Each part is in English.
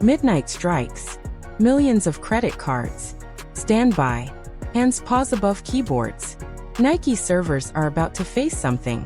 Midnight strikes. Millions of credit cards. Stand by. Hands pause above keyboards. Nike servers are about to face something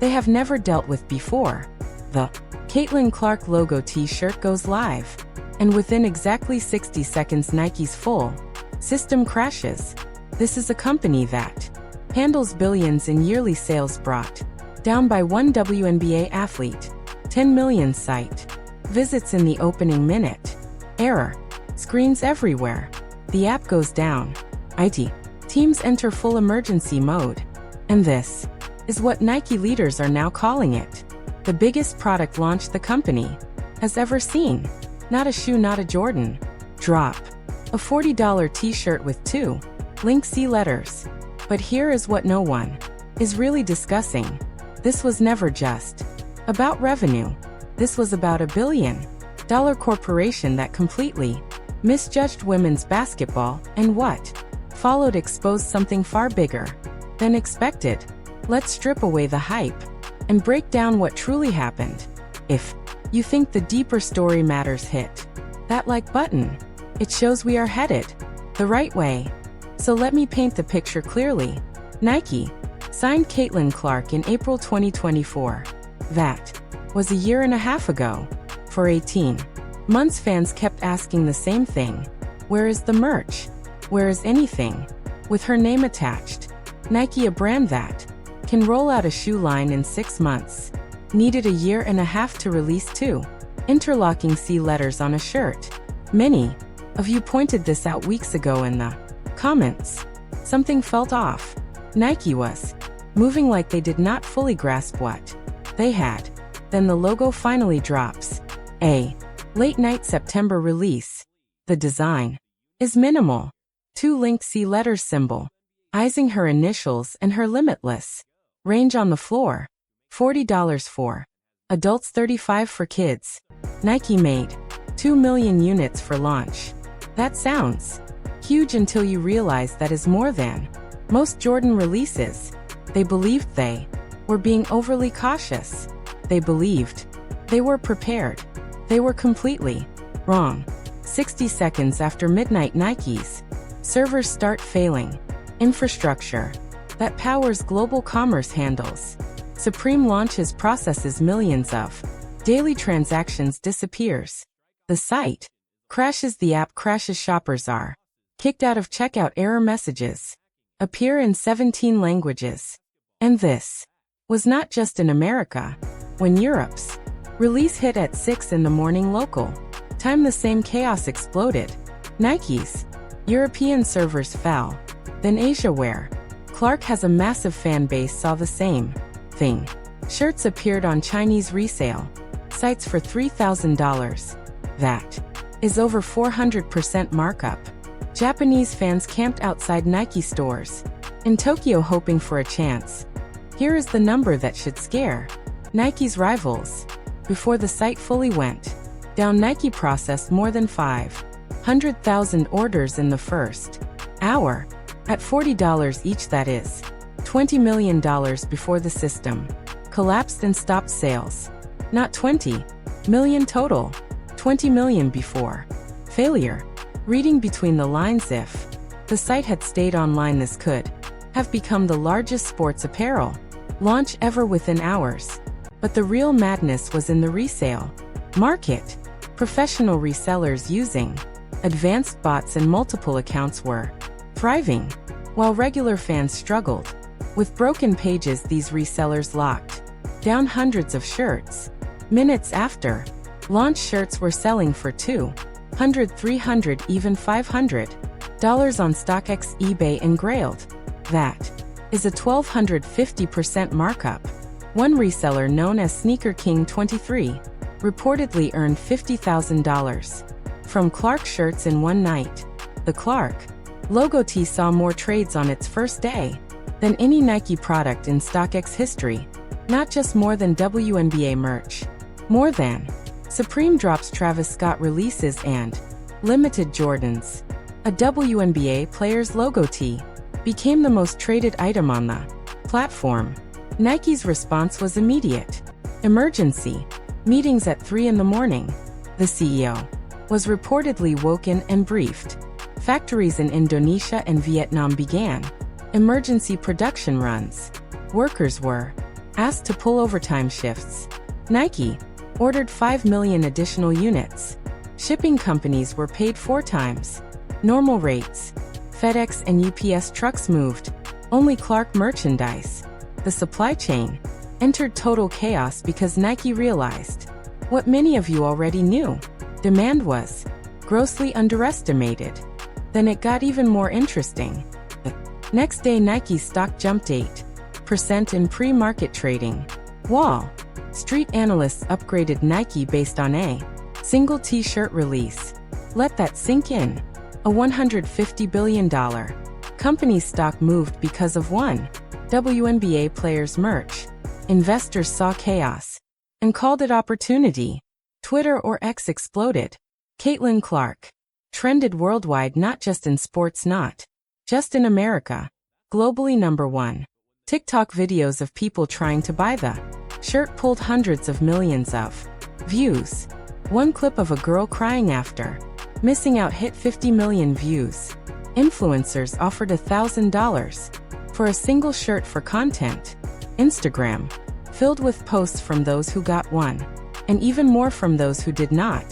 they have never dealt with before. The Caitlin Clark logo t-shirt goes live. And within exactly 60 seconds Nike's full system crashes. This is a company that handles billions in yearly sales brought down by one WNBA athlete. 10 million site visits in the opening minute. Error. Screens everywhere. The app goes down. IT teams enter full emergency mode. And this is what Nike leaders are now calling it the biggest product launch the company has ever seen. Not a shoe, not a Jordan. Drop. A $40 t-shirt with two Link C letters. But here is what no one is really discussing. This was never just about revenue. This was about $1 billion corporation that completely misjudged women's basketball, and what followed exposed something far bigger than expected. Let's strip away the hype and break down what truly happened. If you think the deeper story matters, hit that like button. It shows we are headed the right way. So let me paint the picture clearly. Nike signed Caitlin Clark in April 2024. That was a year and a half ago. For 18 months fans kept asking the same thing. Where is the merch? Where is anything with her name attached? Nike, a brand that can roll out a shoe line in 6 months, needed a year and a half to release two interlocking C letters on a shirt. Many of you pointed this out weeks ago in the comments. Something felt off. Nike was moving like they did not fully grasp what they had. Then the logo finally drops. A late-night September release. The design is minimal. Two Link C letters symbolizing her initials and her limitless range on the floor. $40 for adults, $35 for kids. Nike made 2 million units for launch. That sounds huge until you realize that is more than most Jordan releases. They believed they were being overly cautious. They believed they were prepared. They were completely wrong. 60 seconds after midnight, Nike's servers start failing. Infrastructure that powers global commerce handles Supreme launches, processes millions of daily transactions, disappears. The site crashes, the app crashes, shoppers are kicked out of checkout, error messages appear in 17 languages. And this was not just in America. When Europe's release hit at 6 in the morning local time, the same chaos exploded. Nike's European servers fell. Then Asia, where Clark has a massive fan base, saw the same thing. Shirts appeared on Chinese resale sites for $3,000. That is over 400% markup. Japanese fans camped outside Nike stores in Tokyo hoping for a chance. Here is the number that should scare Nike's rivals. Before the site fully went down, Nike processed more than 500,000 orders in the first hour at $40 each, that is $20 million before the system collapsed and stopped sales. Not 20 million total, 20 million before failure. Reading between the lines, if the site had stayed online, this could have become the largest sports apparel launch ever within hours. But the real madness was in the resale market. Professional resellers using advanced bots and multiple accounts were thriving, while regular fans struggled with broken pages. These resellers locked down hundreds of shirts. Minutes after launch, shirts were selling for $200, $300, even $500 on StockX, eBay, and Grailed. That is a 1,250% markup. One reseller, known as Sneaker King 23, reportedly earned $50,000 from Clark shirts in one night. The Clark logo tee saw more trades on its first day than any Nike product in StockX history. Not just more than WNBA merch, more than Supreme drops, Travis Scott releases, and limited Jordans. A WNBA player's logo tee became the most traded item on the platform. Nike's response was immediate. Emergency meetings at 3 in the morning. The CEO was reportedly woken and briefed. Factories in Indonesia and Vietnam began emergency production runs. Workers were asked to pull overtime shifts. Nike ordered 5 million additional units. Shipping companies were paid 4 times normal rates. FedEx and UPS trucks moved only Clark merchandise. The supply chain entered total chaos because Nike realized what many of you already knew. Demand was grossly underestimated. Then it got even more interesting. The next day Nike's stock jumped 8% in pre-market trading. Wall Street analysts upgraded Nike based on a single t-shirt release. Let that sink in. A $150 billion company's stock moved because of one WNBA player's merch. Investors saw chaos and called it opportunity. Twitter or X exploded. Caitlin Clark trended worldwide, not just in sports, not just in America. Globally #1. TikTok videos of people trying to buy the shirt pulled hundreds of millions of views. One clip of a girl crying after missing out hit 50 million views. Influencers offered $1,000 for a single shirt for content. Instagram filled with posts from those who got one, and even more from those who did not.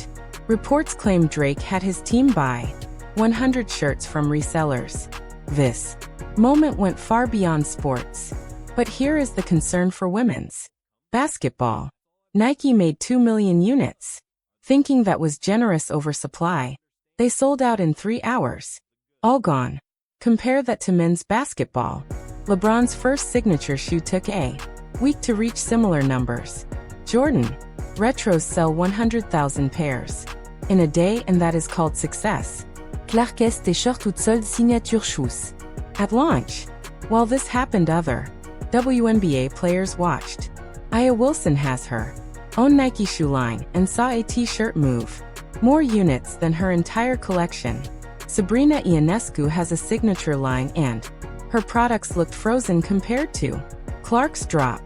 Reports claim Drake had his team buy 100 shirts from resellers. This moment went far beyond sports. But here is the concern for women's basketball. Nike made 2 million units. Thinking that was generous oversupply, they sold out in 3 hours. All gone. Compare that to men's basketball. LeBron's first signature shoe took a week to reach similar numbers. Jordan retros sell 100,000 pairs in a day, and that is called success. Clark's t-shirt toutes soldes signature shoes. At launch. While this happened, other WNBA players watched. Aya Wilson has her own Nike shoe line and saw a t-shirt move more units than her entire collection. Sabrina Ionescu has a signature line and her products looked frozen compared to Clark's drop.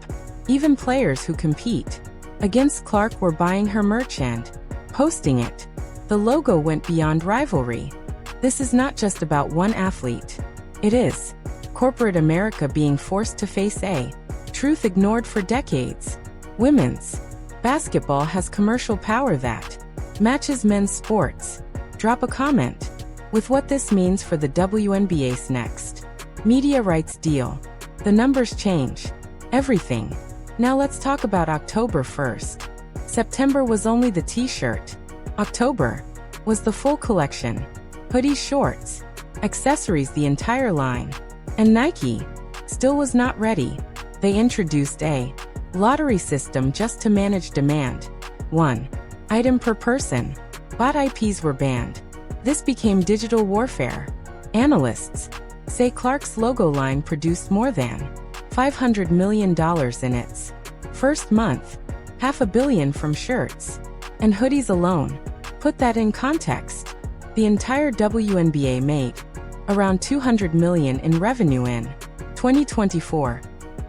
Even players who compete against Clark were buying her merch and posting it. The logo went beyond rivalry. This is not just about one athlete. It is corporate America being forced to face a truth ignored for decades. Women's basketball has commercial power that matches men's sports. Drop a comment with what this means for the WNBA's next media rights deal. The numbers change everything. Now let's talk about October 1st. September was only the t-shirt. October was the full collection. Hoodies, shorts, accessories, the entire line. And Nike still was not ready. They introduced a lottery system just to manage demand. 1 item per person. Bot IPs were banned. This became digital warfare. Analysts say Clark's logo line produced more than $500 million in its first month, $500 million from shirts and hoodies alone. Put that in context. The entire WNBA made around $200 million in revenue in 2024.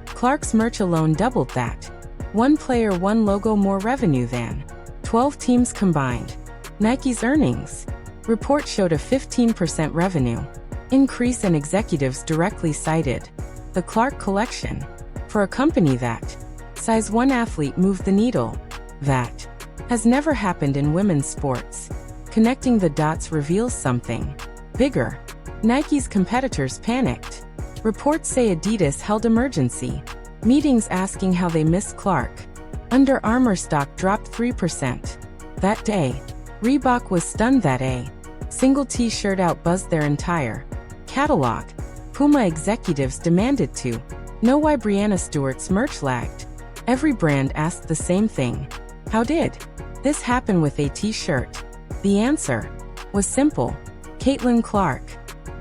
Clark's merch alone doubled that. One player, one logo, more revenue than 12 teams combined. Nike's earnings report showed a 15% revenue increase, and executives directly cited the Clark collection. For a company that size, one athlete moved the needle. That has never happened in women's sports. Connecting the dots reveals something bigger. Nike's competitors panicked. Reports say Adidas held emergency meetings asking how they missed Clark. Under Armour stock dropped 3% that day. Reebok was stunned that a single t-shirt outbuzzed their entire catalog. Puma executives demanded to know why Breanna Stewart's merch lagged. Every brand asked the same thing. How did this happen with a t-shirt? The answer was simple. Caitlin Clark.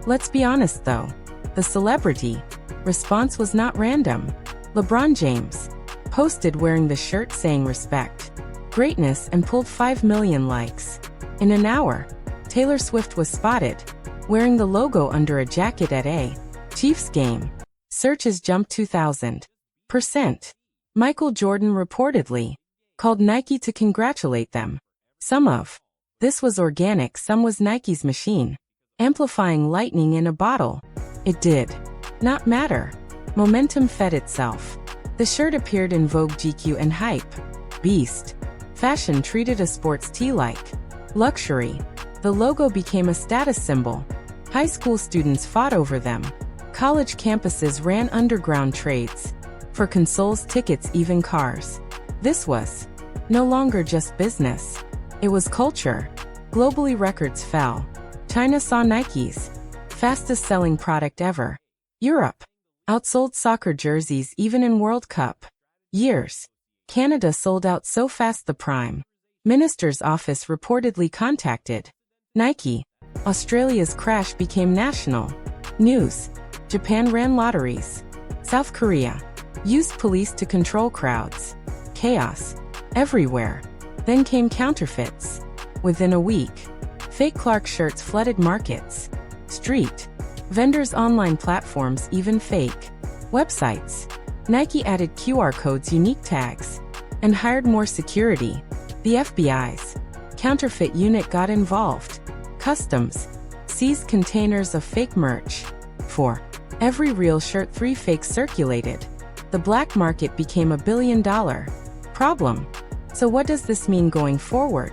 Let's be honest though. The celebrity response was not random. LeBron James posted wearing the shirt saying respect greatness and pulled 5 million likes. In an hour, Taylor Swift was spotted wearing the logo under a jacket at a Chiefs game. Searches jumped 2,000%. Michael Jordan reportedly called Nike to congratulate them. Some of This was organic, some was Nike's machine. Amplifying lightning in a bottle. It did not matter. Momentum fed itself. The shirt appeared in Vogue, GQ, and Hype. Beast. Fashion treated a sports tee like luxury. The logo became a status symbol. High school students fought over them. College campuses ran underground trades. For consoles, tickets, even cars. This was no longer just business. It was culture. Globally, records fell. China saw Nike's fastest selling product ever. Europe outsold soccer jerseys even in World Cup years. Canada sold out so fast the Prime Minister's office reportedly contacted Nike. Australia's crash became national news. Japan ran lotteries. South Korea used police to control crowds. Chaos everywhere. Then came counterfeits. Within a week, fake Clark shirts flooded markets. Street vendors, online platforms, even fake websites. Nike added QR codes, unique tags, and hired more security. The FBI's counterfeit unit got involved. Customs seized containers of fake merch. For every real shirt, 3 fakes circulated. The black market became a $1 billion problem. So what does this mean going forward?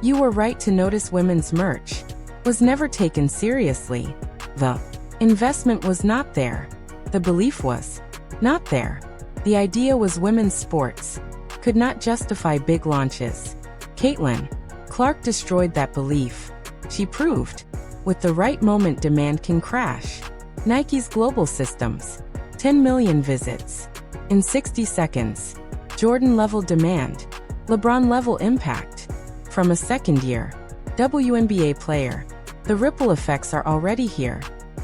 You were right to notice women's merch was never taken seriously. The investment was not there. The belief was not there. The idea was women's sports could not justify big launches. Caitlin Clark destroyed that belief. She proved, with the right moment, demand can crash. Nike's global systems. 10 million visits in 60 seconds. Jordan-level demand. LeBron-level impact. From a second-year WNBA player. The ripple effects are already here.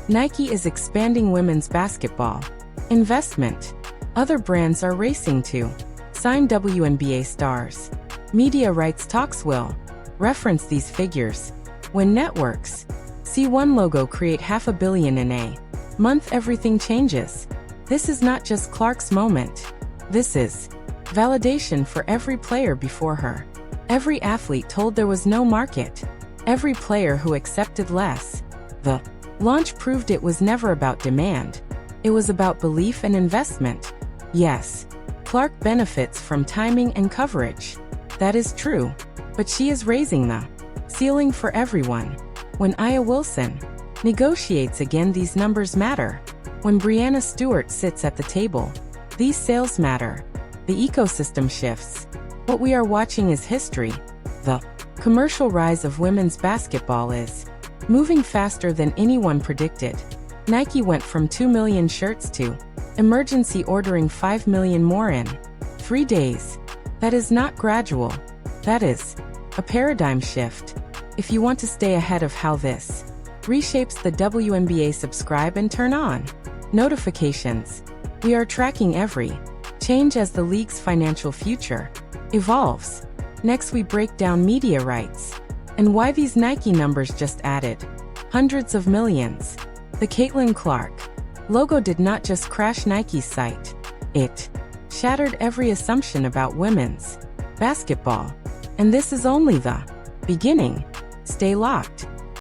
Nike is expanding women's basketball investment. Other brands are racing to sign WNBA stars. Media rights talks will reference these figures. When networks see one logo create $500 million in a month, everything changes. This is not just Clark's moment. This is validation for every player before her. Every athlete told there was no market. Every player who accepted less. The launch proved it was never about demand. It was about belief and investment. Yes, Clark benefits from timing and coverage. That is true. But she is raising the ceiling for everyone. When Aya Wilson negotiates again, these numbers matter. When Breanna Stewart sits at the table, these sales matter. The ecosystem shifts. What we are watching is history. The commercial rise of women's basketball is moving faster than anyone predicted. Nike went from 2 million shirts to emergency ordering 5 million more in 3 days. That is not gradual. That is a paradigm shift. If you want to stay ahead of how this reshapes the WNBA, subscribe and turn on notifications. We are tracking every change as the league's financial future evolves. Next, we break down media rights and why these Nike numbers just added hundreds of millions. The Caitlin Clark logo did not just crash Nike's site. It shattered every assumption about women's basketball. And this is only the beginning. Stay locked.